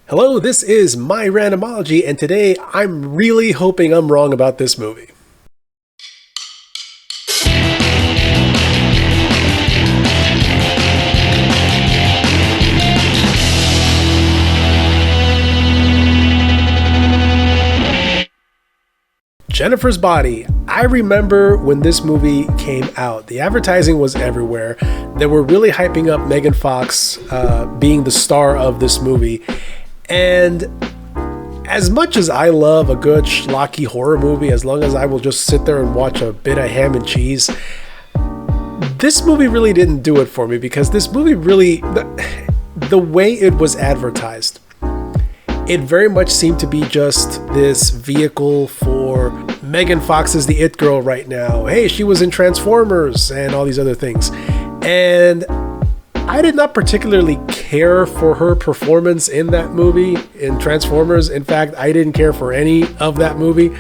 Hello, this is My Randomology, and today I'm really hoping I'm wrong about this movie. Jennifer's Body. I remember when this movie came out. The advertising was everywhere. They were really hyping up Megan Fox being the star of this movie. And as much as I love a good schlocky horror movie, as long as I will just sit there and watch a bit of ham and cheese, this movie really didn't do it for me, because this movie really, the way it was advertised, it very much seemed to be just this vehicle for Megan Fox is the it girl right now. Hey, she was in Transformers and all these other things. And I did not particularly care for her performance in that movie, in Transformers. In fact, I didn't care for any of that movie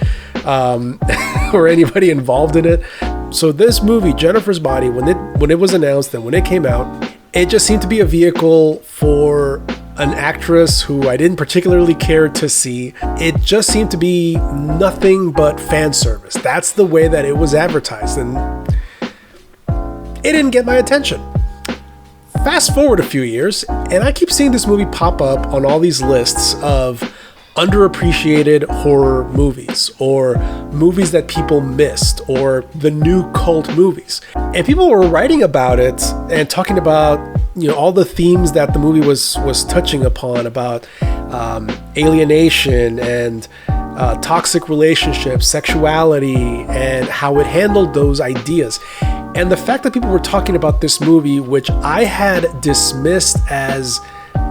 or anybody involved in it. So this movie, Jennifer's Body, when it was announced and when it came out, it just seemed to be a vehicle for an actress who I didn't particularly care to see. It just seemed to be nothing but fan service. That's the way that it was advertised, and it didn't get my attention. Fast forward a few years, and I keep seeing this movie pop up on all these lists of underappreciated horror movies, or movies that people missed, or the new cult movies. And people were writing about it and talking about, all the themes that the movie was touching upon, about alienation and toxic relationships, sexuality, and how it handled those ideas. And the fact that people were talking about this movie, which I had dismissed as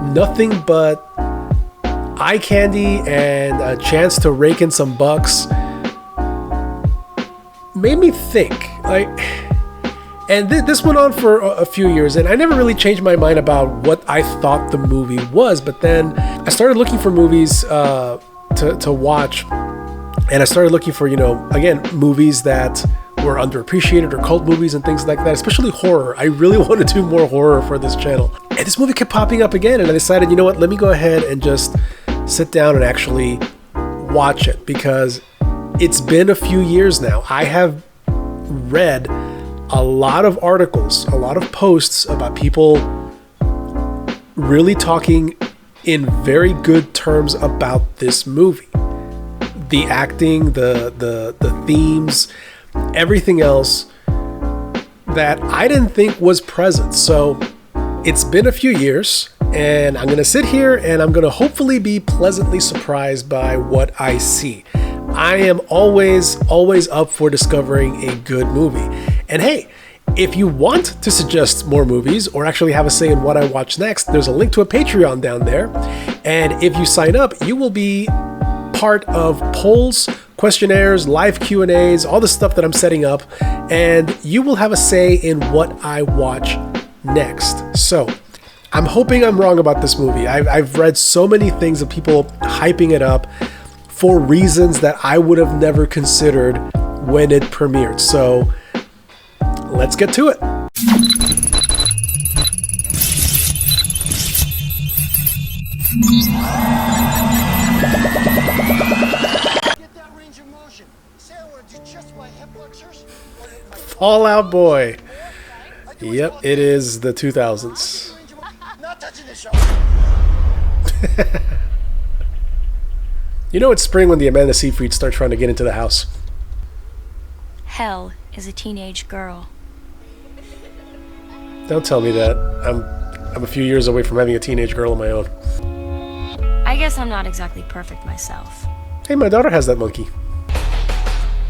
nothing but eye candy and a chance to rake in some bucks, made me think. This went on for a few years, and I never really changed my mind about what I thought the movie was. But then I started looking for movies to watch, and I started looking for, again, movies that were underappreciated, or cult movies and things like that, especially horror. I really want to do more horror for this channel. And this movie kept popping up again, and I decided, let me go ahead and just sit down and actually watch it, because it's been a few years now. I have read a lot of articles, a lot of posts about people really talking in very good terms about this movie. The acting, the themes, everything else that I didn't think was present. So it's been a few years, and I'm going to sit here and I'm going to hopefully be pleasantly surprised by what I see. I am always up for discovering a good movie. And hey, if you want to suggest more movies, or actually have a say in what I watch next, there's a link to a Patreon down there. And if you sign up, you will be part of polls, questionnaires, live Q&As, all the stuff that I'm setting up, and you will have a say in what I watch next. So I'm hoping I'm wrong about this movie. I've read so many things of people hyping it up for reasons that I would have never considered when it premiered. So let's get to it. Fallout Boy. Yep, it is the 2000s. It's spring when the Amanda Seyfried start trying to get into the house. Hell is a teenage girl. Don't tell me that. I'm a few years away from having a teenage girl of my own. I guess I'm not exactly perfect myself. Hey, my daughter has that monkey.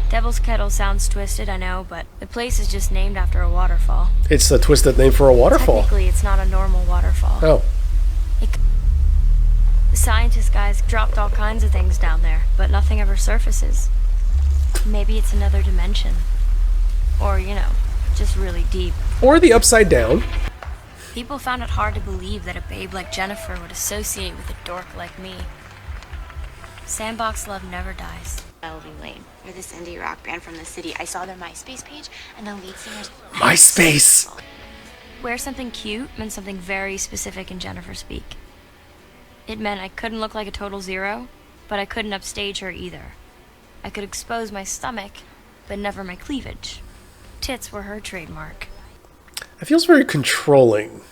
Devil's Kettle sounds twisted, I know, but the place is just named after a waterfall. It's a twisted name for a waterfall. Technically, it's not a normal waterfall. Oh. The scientist guys dropped all kinds of things down there, but nothing ever surfaces. Maybe it's another dimension. Or, just really deep. Or the Upside Down. People found it hard to believe that a babe like Jennifer would associate with a dork like me. Sandbox love never dies. Elvie Lane. They're this indie rock band from the city. I saw their MySpace page, and the lead singer's... MySpace! Wear something cute meant something very specific in Jennifer speak. It meant I couldn't look like a total zero, but I couldn't upstage her either. I could expose my stomach, but never my cleavage. Tits were her trademark. It feels very controlling.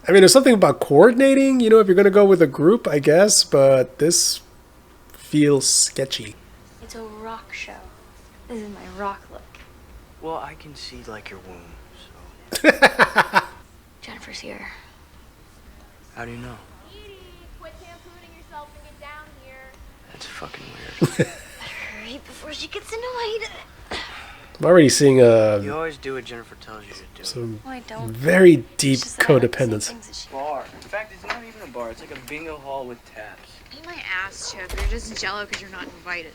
I mean, there's something about coordinating, you know, if you're going to go with a group, I guess, but this feels sketchy. It's a rock show. This is my rock look. Well, I can see, like, your womb, so... Jennifer's here. How do you know? Edie, quit tampooning yourself and get down here. That's fucking weird. Hurry before she gets annoyed. I'm already seeing You always do what Jennifer tells you to do. some No, I don't. very deep It's just that I like the same codependence. things that she- Bar. In fact, it's not even a bar. It's like a bingo hall with taps. Eat my ass, Chip. You're just jello because you're not invited.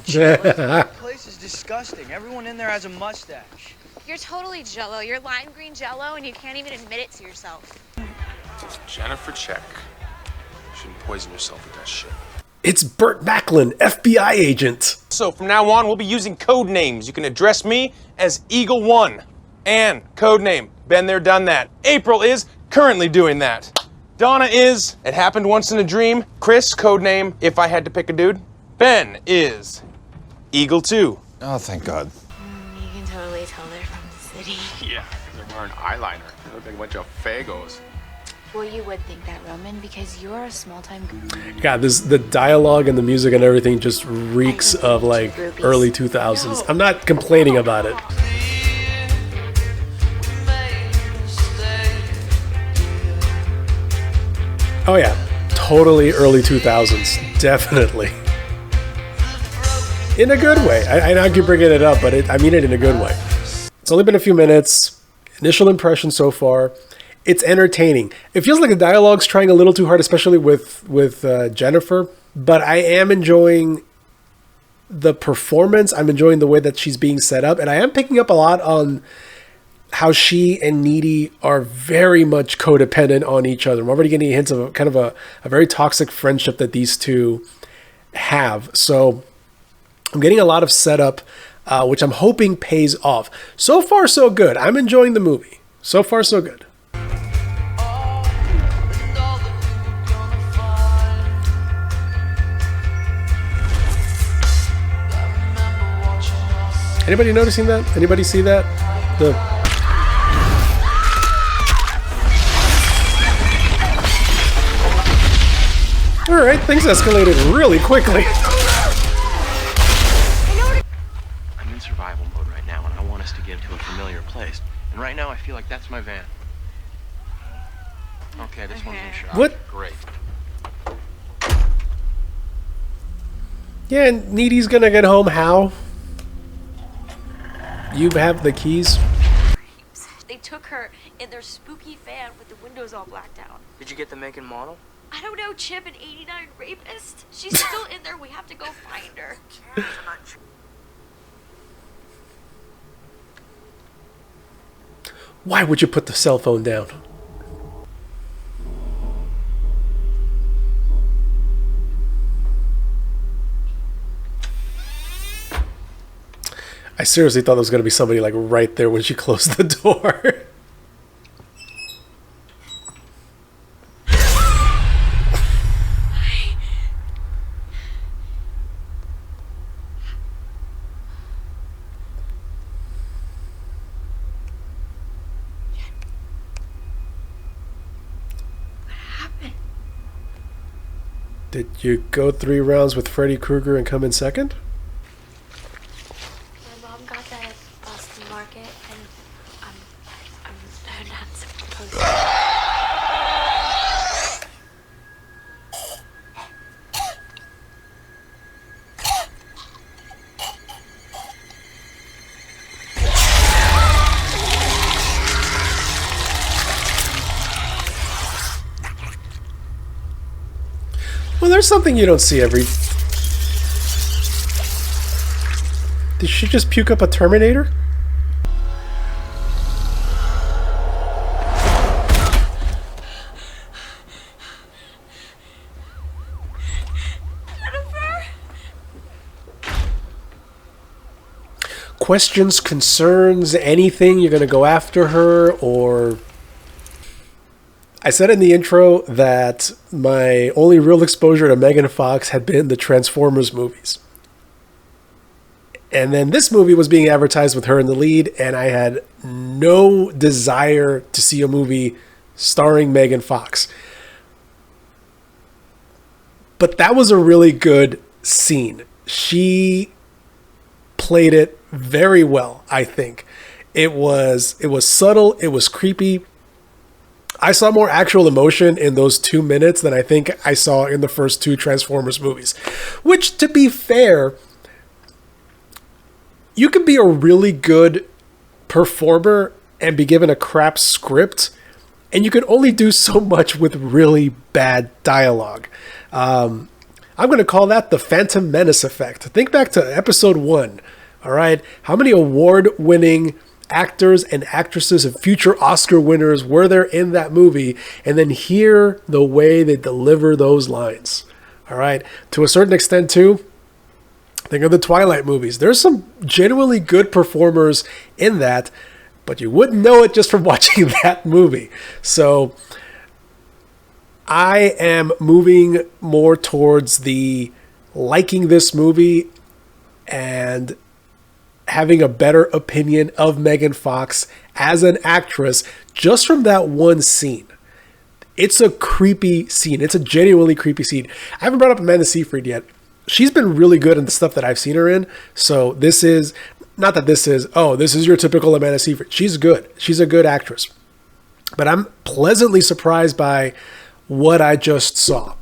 The place is disgusting. Everyone in there has a mustache. You're totally jello. You're lime green jello, and you can't even admit it to yourself. Jennifer, check. Shouldn't poison yourself with that shit. It's Burt Macklin, FBI agent. So from now on, we'll be using code names. You can address me as Eagle One. Anne, code name. Been there, done that. April is currently doing that. Donna is It Happened Once in a Dream. Chris, code name If I Had to Pick a Dude. Ben is Eagle 2. Oh, thank God. You can totally tell they're from the city. Yeah, they're wearing eyeliner. They look like a bunch of fagos. Well, you would think that, Roman, because you're a small-time God, the dialogue and the music and everything just reeks of like early 2000s. I'm not complaining about it. Oh yeah, totally early 2000s, definitely. In a good way. I keep bringing it up, but I mean it in a good way. It's only been a few minutes. Initial impression so far. It's entertaining. It feels like the dialogue's trying a little too hard, especially with Jennifer. But I am enjoying the performance. I'm enjoying the way that she's being set up. And I am picking up a lot on how she and Needy are very much codependent on each other. I'm already getting hints of kind of a very toxic friendship that these two have. So I'm getting a lot of setup, which I'm hoping pays off. So far, so good. I'm enjoying the movie. So far, so good. Anybody noticing that? Anybody see that? All right, things escalated really quickly. I'm in survival mode right now, and I want us to get to a familiar place. And right now, I feel like that's my van. Okay, this one's in shot. What? Great. Yeah, and Needy's gonna get home. How? You have the keys? They took her in their spooky van with the windows all blacked out. Did you get the make and model? I don't know, Chip, an 89 rapist? She's still in there. We have to go find her. Why would you put the cell phone down? I seriously thought there was going to be somebody like right there when she closed the door. Did you go 3 rounds with Freddy Krueger and come in second? My mom got that at Boston Market, and I'm not supposed to. Well, there's something you don't see every... Did she just puke up a Terminator? Questions, concerns, anything? You're gonna go after her, or... I said in the intro that my only real exposure to Megan Fox had been the Transformers movies. And then this movie was being advertised with her in the lead, and I had no desire to see a movie starring Megan Fox. But that was a really good scene. She played it very well, I think. It was subtle, it was creepy. I saw more actual emotion in those 2 minutes than I think I saw in the first 2 Transformers movies. Which, to be fair, you can be a really good performer and be given a crap script, and you can only do so much with really bad dialogue. I'm going to call that the Phantom Menace effect. Think back to episode 1, all right? How many award-winning actors and actresses and future Oscar winners were there in that movie? And then hear the way they deliver those lines, all right? To a certain extent, too, think of the Twilight movies. There's some genuinely good performers in that, but you wouldn't know it just from watching that movie. So I am moving more towards the liking this movie and having a better opinion of Megan Fox as an actress just from that one scene. It's a creepy scene. It's a genuinely creepy scene. I haven't brought up Amanda Seyfried yet. She's been really good in the stuff that I've seen her in. So this is, not that this is, oh, this is your typical Amanda Seyfried. She's good. She's a good actress. But I'm pleasantly surprised by what I just saw.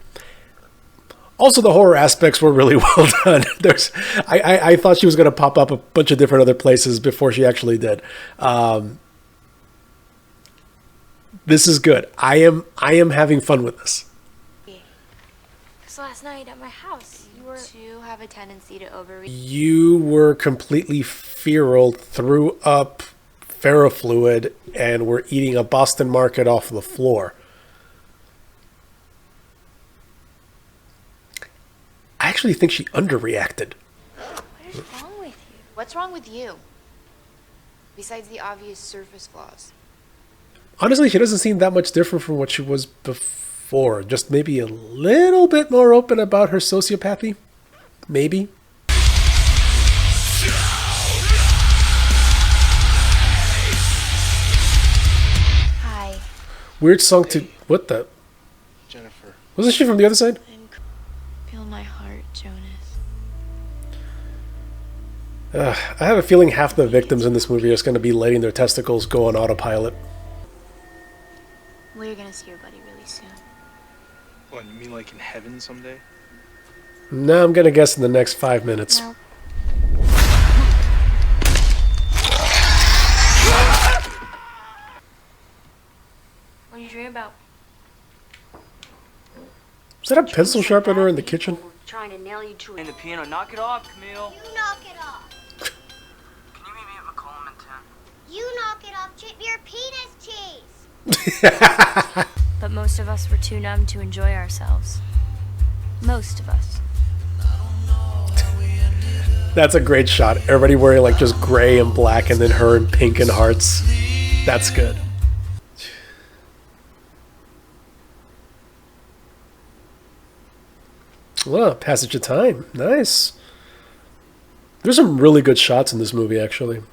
Also, the horror aspects were really well done. I thought she was going to pop up a bunch of different other places before she actually did. This is good. I am having fun with this. Because last night at my house, You have a tendency to overreach. You were completely feral, threw up ferrofluid, and were eating a Boston Market off the floor. I actually think she underreacted. what is wrong with you? What's wrong with you? Besides the obvious surface flaws. Honestly, she doesn't seem that much different from what she was before. Just maybe a little bit more open about her sociopathy. Maybe. Hi. Weird song to... What the... Jennifer. Wasn't she from the other side? Feel my heart, Jonas. I have a feeling half the victims in this movie are just going to be letting their testicles go on autopilot. Well, you're gonna see your buddy really soon. What, you mean like in heaven someday? No, I'm going to guess in the next 5 minutes. No. What are you dreaming about? Is that a pencil sharpener in the kitchen? Trying to nail you to And the piano, knock it off, Camille. You knock it off. Can you meet me at McCollum in 10? You knock it off, Chip. Your penis cheese. But most of us were too numb to enjoy ourselves. Most of us. That's a great shot. Everybody wearing like just gray and black, and then her in pink and hearts. That's good. Well, passage of time. Nice. There's some really good shots in this movie, actually.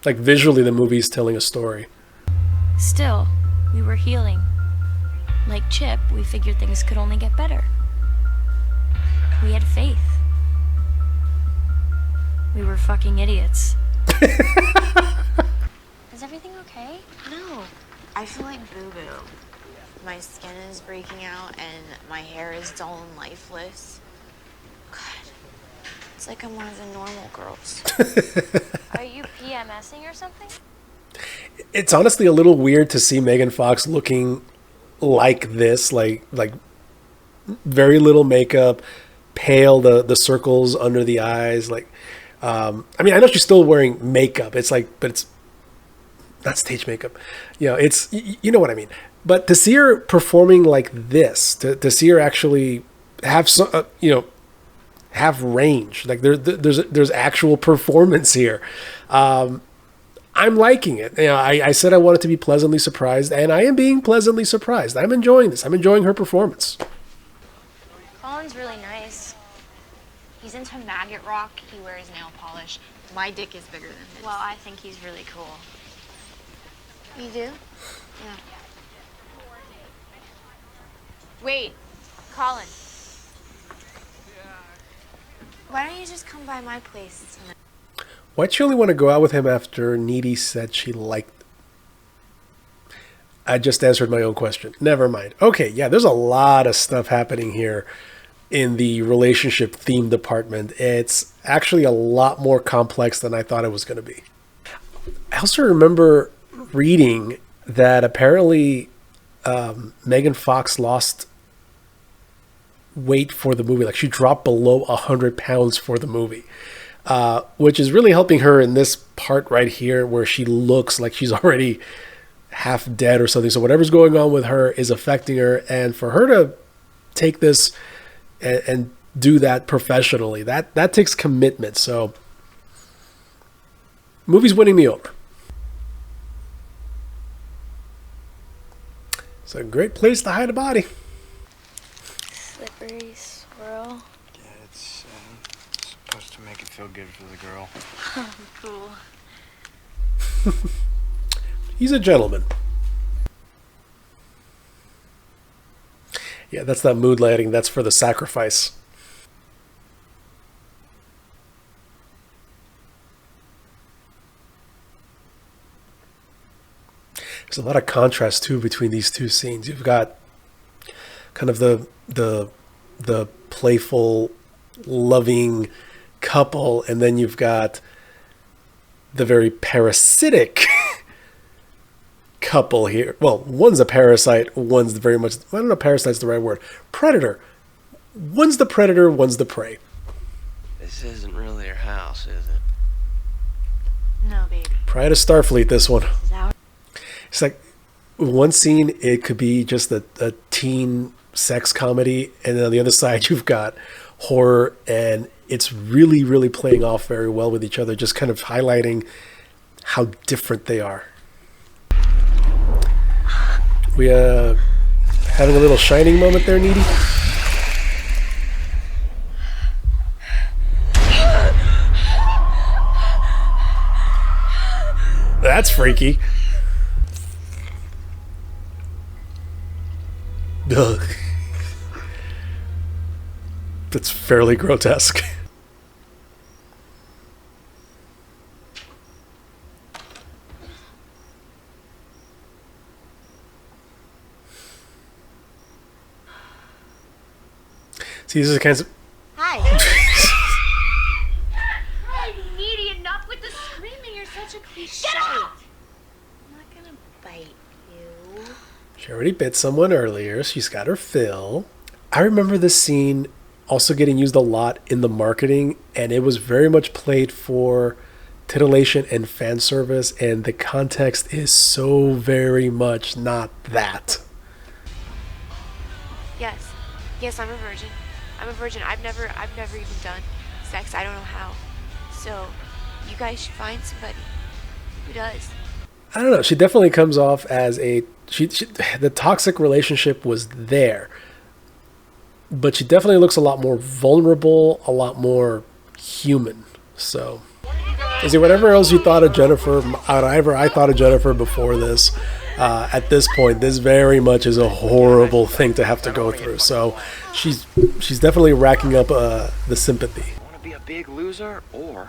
Like visually, the movie's telling a story. Still, we were healing. Like Chip, we figured things could only get better. We had faith. We were fucking idiots. Is everything okay? No. I feel like boo-boo. My skin is breaking out and my hair is dull and lifeless. God. It's like I'm one of the normal girls. Are you PMSing or something? It's honestly a little weird to see Megan Fox looking like this, like very little makeup, pale, the circles under the eyes, like I mean, I know she's still wearing makeup. It's like, but it's not stage makeup. You know, it's, you know what I mean. But to see her performing like this, to see her actually have some, have range, like there's actual performance here. I'm liking it. You know, I said I wanted to be pleasantly surprised, and I am being pleasantly surprised. I'm enjoying this. I'm enjoying her performance. Colin's really nice. He's into maggot rock. He wears nail polish. My dick is bigger than his. Well, I think he's really cool. You do? Yeah. Wait, Colin. Why don't you just come by my place tonight? Why'd she only want to go out with him after Needy said she liked? I just answered my own question. Never mind. Okay, yeah, there's a lot of stuff happening here in the relationship theme department. It's actually a lot more complex than I thought it was going to be. I also remember reading that apparently Megan Fox lost weight for the movie. Like she dropped below 100 pounds for the movie. Which is really helping her in this part right here where she looks like she's already half dead or something. So whatever's going on with her is affecting her. And for her to take this and do that professionally, that takes commitment. So movie's winning me over. It's a great place to hide a body. Slippery swirl. Yeah, it's supposed to make it feel good for the girl. Cool. He's a gentleman. Yeah, that's that mood lighting. That's for the sacrifice. There's a lot of contrast too between these two scenes. You've got kind of the playful, loving couple, and then you've got the very parasitic couple here. Well, one's a parasite, one's very much, I don't know if parasite's the right word. Predator. One's the predator, one's the prey. This isn't really your house, is it? No, baby. Pride of Starfleet, this one. This is our. It's like one scene, it could be just a teen sex comedy, and then on the other side, you've got horror, and it's really, really playing off very well with each other, just kind of highlighting how different they are. We having a little shining moment there, Needy? That's freaky. Ugh. That's fairly grotesque. See, these are the kinds of... Hi. Hi, Needy, enough with the screaming. You're such a cliche. Get out! I'm not gonna bite you. She already bit someone earlier. She's got her fill. I remember this scene also getting used a lot in the marketing, and it was very much played for titillation and fan service, and the context is so very much not that. Yes. Yes, I'm a virgin. I'm a virgin. I've never even done sex. I don't know how. So, you guys should find somebody who does. I don't know. She definitely comes off as a... the toxic relationship was there, but she definitely looks a lot more vulnerable, a lot more human. So, is it whatever else you thought of Jennifer, whatever I thought of Jennifer before this, at this point, this very much is a horrible thing to have to go through. So, she's definitely racking up the sympathy. Want to be a big loser, or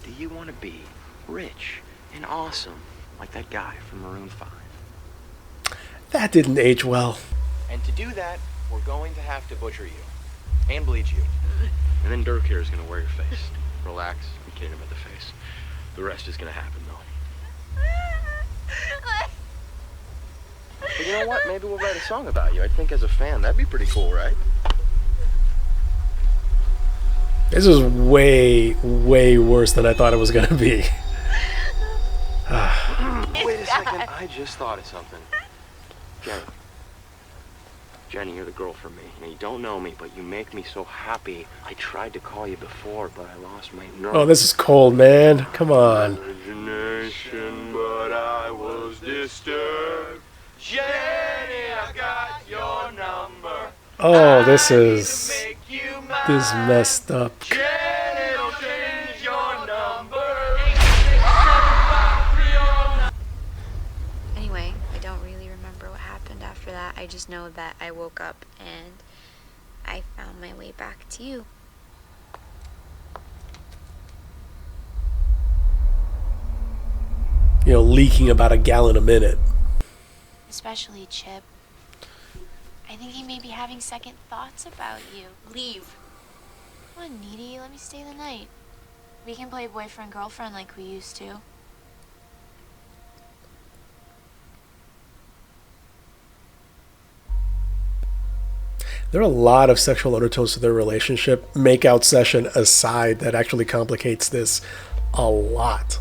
do you want to be rich and awesome like that guy from Maroon 5? That didn't age well. And to do that, we're going to have to butcher you and bleach you. And then Dirk here is going to wear your face. Relax, I'm kidding him at the face. The rest is going to happen, though. But you know what? Maybe we'll write a song about you. I think as a fan, that'd be pretty cool, right? This is way, way worse than I thought it was going to be. Wait a second, I just thought of something. Jenny, Jenny, you're the girl for me. You don't know me, but you make me so happy. I tried to call you before, but I lost my nerve. Oh, this is cold, man. Come on. Imagination, but I was disturbed. Jenny, I got your number. Oh, this is messed up. Jenny, don't change your number. Anyway, I don't really remember what happened after that. I just know that I woke up and I found my way back to you. You know, leaking about a gallon a minute. Especially Chip. I think he may be having second thoughts about you. Leave. Come on, Needy, let me stay the night. We can play boyfriend-girlfriend like we used to. There are a lot of sexual undertones to their relationship, make-out session aside, that actually complicates this a lot.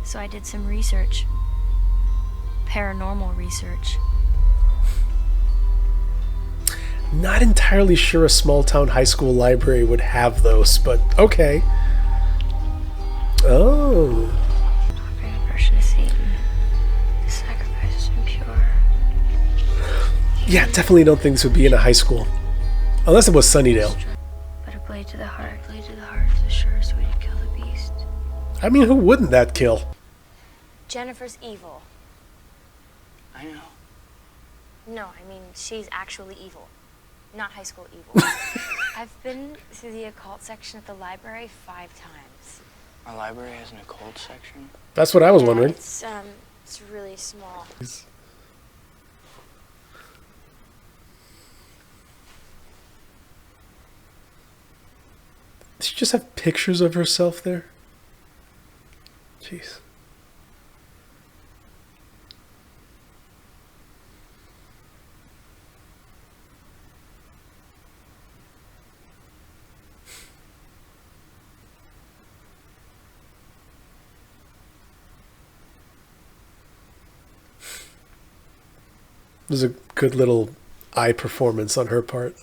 So I did some research. Paranormal research. Not entirely sure a small-town high school library would have those, but okay. Oh. Offering a person to Satan. The sacrifice is impure. Yeah, definitely don't think this would be in a high school. Unless it was Sunnydale. But a blade to the heart. A blade to the heart is the surest way to kill the beast. I mean, who wouldn't that kill? Jennifer's evil. I know. No, I mean, she's actually evil. Not high school evil. I've been to the occult section at the library 5 times. Our library has an occult section. That's what I was wondering. It's really small. Does she just have pictures of herself there? Jeez. It was a good little eye performance on her part.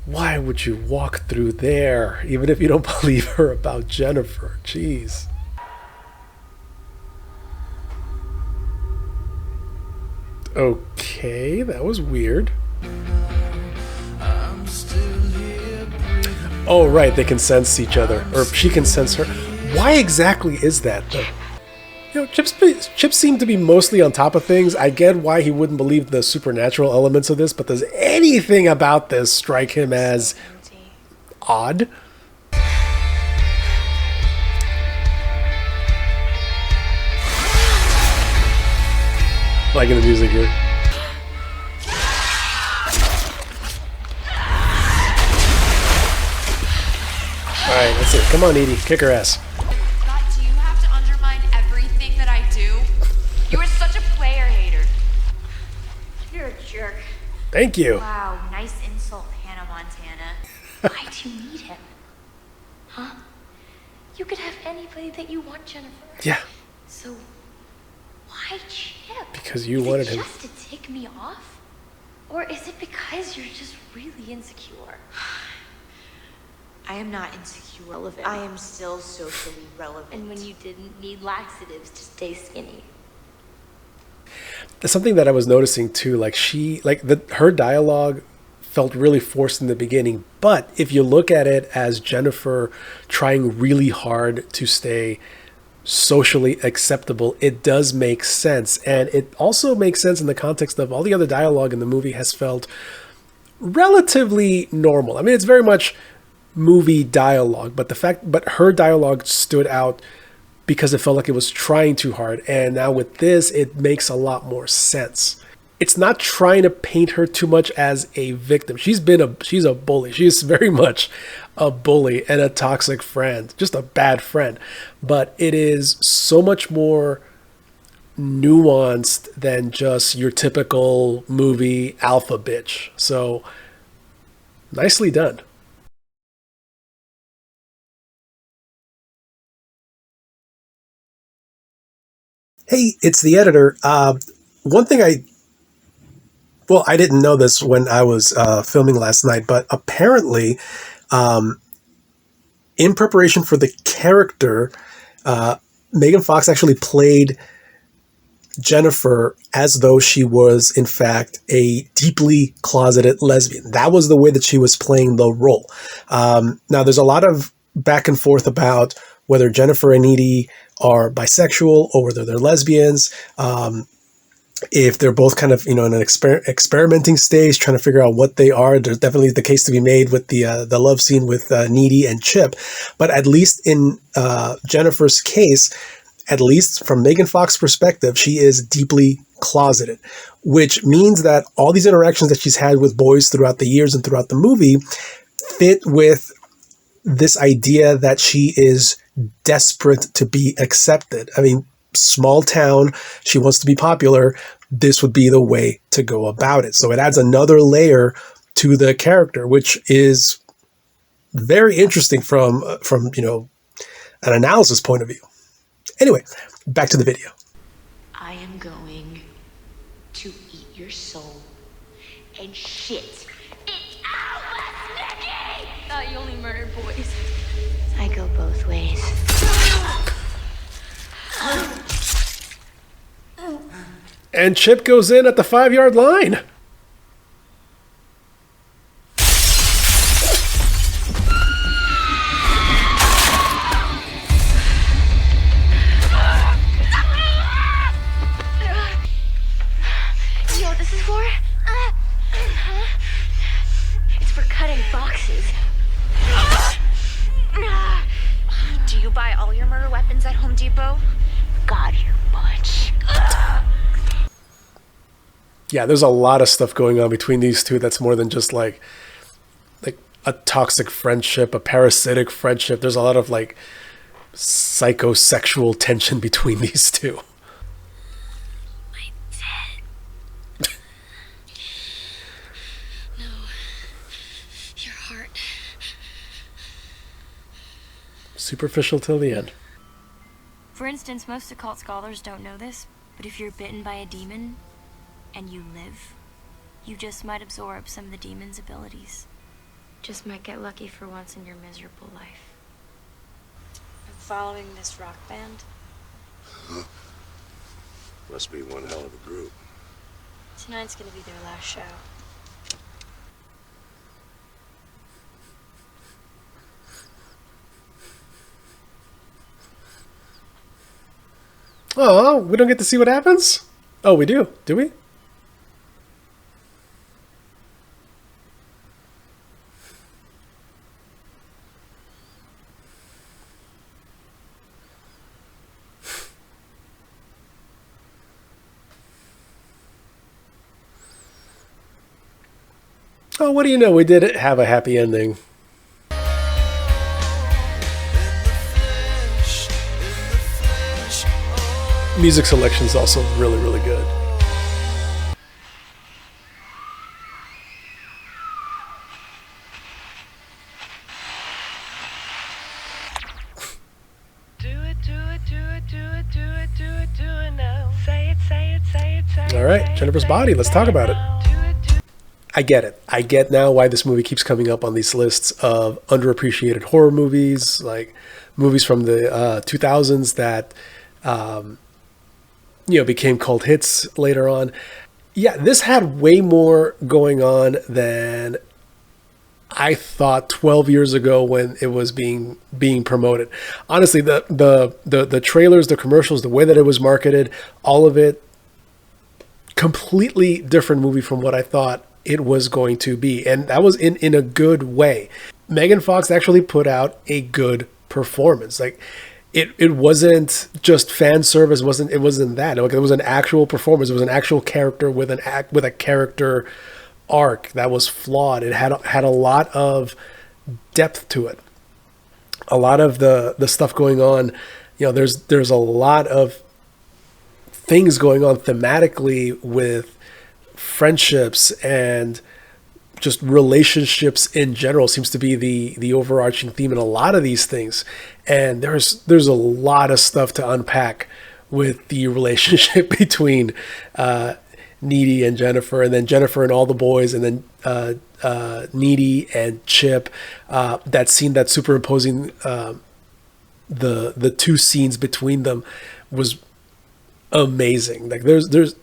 Why would you walk through there, even if you don't believe her about Jennifer? Jeez. Okay, that was weird. Oh, right, they can sense each other. Or she can sense her. Why exactly is that, though? You know, Chip seemed to be mostly on top of things. I get why he wouldn't believe the supernatural elements of this, but does anything about this strike him as odd? Liking the music here. Alright, that's it. Come on, Edie. Kick her ass. God, do you have to undermine everything that I do? You are such a player hater. You're a jerk. Thank you. Wow, nice insult, Hannah Montana. Why do you need him? Huh? You could have anybody that you want, Jennifer. Yeah, So, why Chip? because you wanted him. Just to tick me off? Or is it because you're just really insecure? I am not insecure. I am still socially relevant. And when you didn't need laxatives to stay skinny. There's something that I was noticing too, like her dialogue felt really forced in the beginning, but if you look at it as Jennifer trying really hard to stay socially acceptable, it does make sense. And it also makes sense in the context of all the other dialogue in the movie has felt relatively normal. I mean, it's very much movie dialogue, but her dialogue stood out because it felt like it was trying too hard. And now with this, it makes a lot more sense. It's not trying to paint her too much as a victim. She's a bully. She's very much a bully and a toxic friend, just a bad friend. But it is so much more nuanced than just your typical movie alpha bitch. So nicely done. Hey, it's the editor. one thing I didn't know this when I was filming last night, but apparently, in preparation for the character, Megan Fox actually played Jennifer as though she was, in fact, a deeply closeted lesbian. That was the way that she was playing the role. Now, there's a lot of back and forth about whether Jennifer and Edie are bisexual or whether they're lesbians. If they're both kind of, in an experimenting stage, trying to figure out what they are. There's definitely the case to be made with the love scene with Needy and Chip. But at least in Jennifer's case, at least from Megan Fox's perspective, she is deeply closeted, which means that all these interactions that she's had with boys throughout the years and throughout the movie fit with this idea that she is desperate to be accepted. I mean, small town, she wants to be popular. This would be the way to go about it. So it adds another layer to the character, which is very interesting from an analysis point of view. Anyway, back to the video. I am going to eat your soul and shit it out, Nicky! Thought you only murdered boys. I go both ways. And Chip goes in at the 5-yard line. You know what this is for? It's for cutting boxes. Do you buy all your murder weapons at Home Depot? God, you're much. Yeah, there's a lot of stuff going on between these two that's more than just like a toxic friendship, a parasitic friendship. There's a lot of like psychosexual tension between these two. My dead. No. Your heart. Superficial till the end. For instance, most occult scholars don't know this, but if you're bitten by a demon and you live, you just might absorb some of the demon's abilities. Just might get lucky for once in your miserable life. I'm following this rock band. Must be one hell of a group. Tonight's gonna be their last show. Oh, we don't get to see what happens? Oh, we do. Do we? Oh, what do you know? We did have a happy ending. Music selection is also really, really good. All right, Jennifer's Body. Let's talk about it. I get it. I get now why this movie keeps coming up on these lists of underappreciated horror movies, like movies from the 2000s that became cult hits later on. Yeah, this had way more going on than I thought 12 years ago when it was being promoted. Honestly, the trailers, the commercials, the way that it was marketed, all of it, completely different movie from what I thought it was going to be. And that was in a good way. Megan Fox actually put out a good performance. Like it wasn't just fan service. It wasn't that. Like, it was an actual performance. It was an actual character with a character arc that was flawed. It had a lot of depth to it. A lot of the stuff going on, there's a lot of things going on thematically with friendships and just relationships in general seems to be the overarching theme in a lot of these things. And there's a lot of stuff to unpack with the relationship between Needy and Jennifer, and then Jennifer and all the boys, and then Needy and Chip. That scene that's superimposing the two scenes between them was amazing. Like there's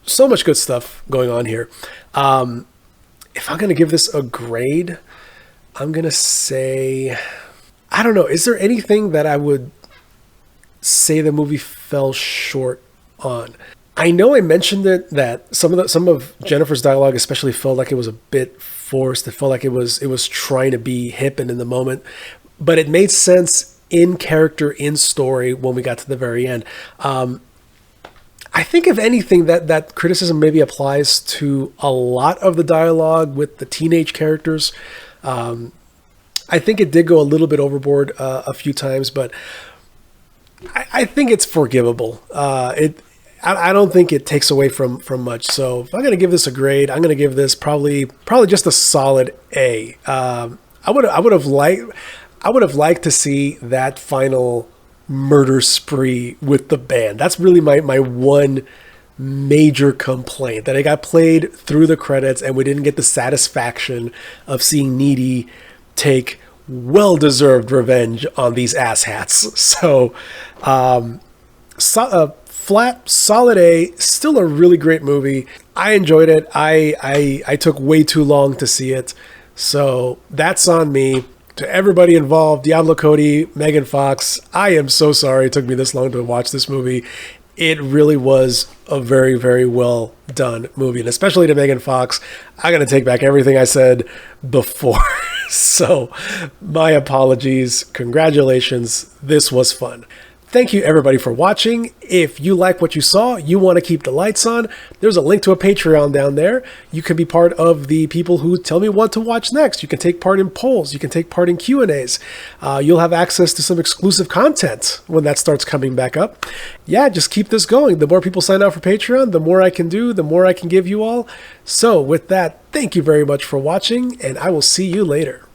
so much good stuff going on here. If I'm gonna give this a grade, I'm gonna say, I don't know. Is there anything that I would say the movie fell short on? I know I mentioned it, that some of Jennifer's dialogue especially felt like it was a bit forced. It felt like it was trying to be hip and in the moment, but it made sense in character, in story when we got to the very end. I think if anything, that criticism maybe applies to a lot of the dialogue with the teenage characters. I think it did go a little bit overboard a few times, but I think it's forgivable. I don't think it takes away from much. So if I'm going to give this a grade, I'm going to give this probably just a solid A. I would have liked to see that final murder spree with the band. That's really my one major complaint, that it got played through the credits and we didn't get the satisfaction of seeing Needy take well-deserved revenge on these asshats. So, flat, solid A, still a really great movie. I enjoyed it. I took way too long to see it. So that's on me. To everybody involved, Diablo Cody, Megan Fox, I am so sorry it took me this long to watch this movie. It really was a very, very well done movie. And especially to Megan Fox, I got to take back everything I said before. So my apologies. Congratulations. This was fun. Thank you everybody for watching. If you like what you saw, you want to keep the lights on, there's a link to a Patreon down there. You can be part of the people who tell me what to watch next. You can take part in polls. You can take part in Q&As. You'll have access to some exclusive content when that starts coming back up. Yeah, just keep this going. The more people sign up for Patreon, the more I can do, the more I can give you all. So with that, thank you very much for watching, and I will see you later.